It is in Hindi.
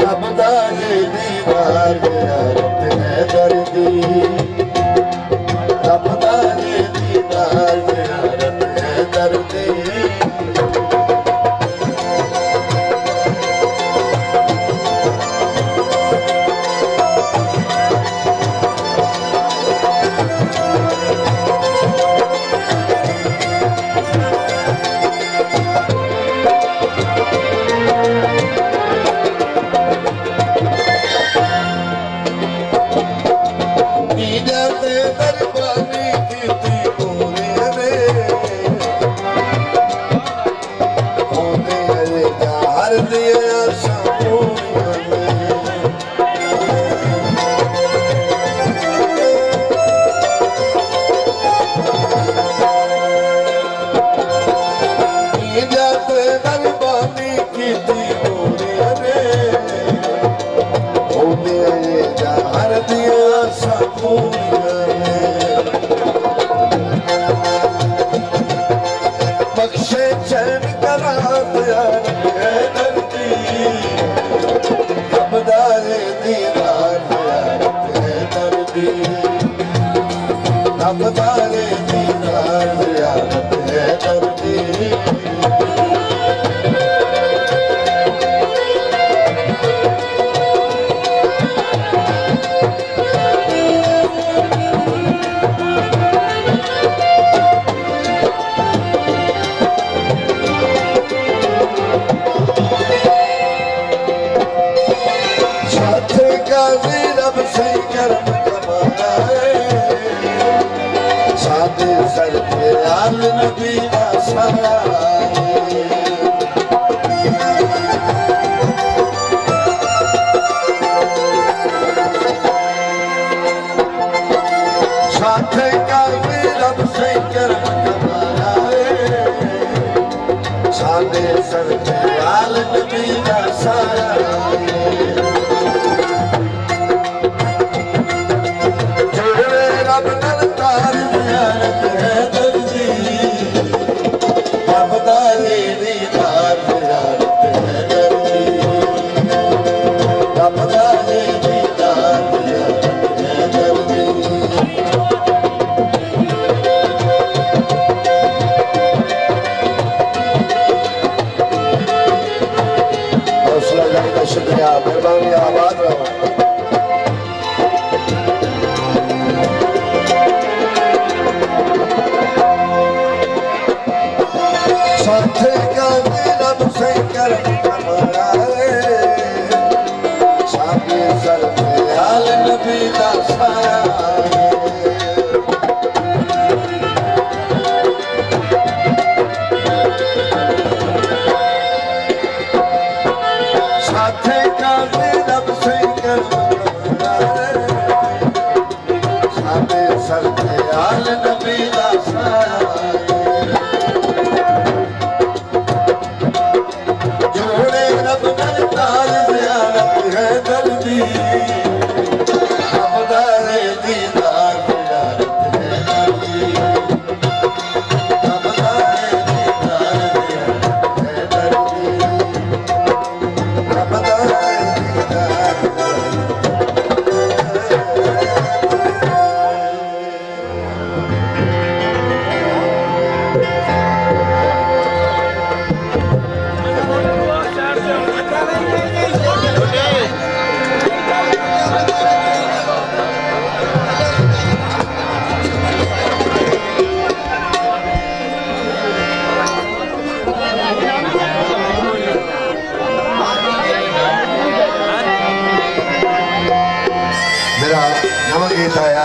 रबदारे दीदार ज़ियारत है दर्दी, रबदारे दीदार ज़ियारत है दर्दी। बख्शे चैन करात ज़ियारत है दर्दी, रबदारे दीदार ज़ियारत है दर्दी, रबदारे दीदार ज़ियारत है दर्दी। रब से करम कमाए, सादे सर पे आल नबी का साया, साथे का भी रब से करम कमाए, सादे सर पे आल नबी का साया। शुक्रिया, मेहरबानी, आबाद रहो। साथे का रब से करम कमाए, साथे सर पे आल नबी का साया, साथे का रब से करम कमाए, साथे सर पे आल नबी का साया। नवा गीत आया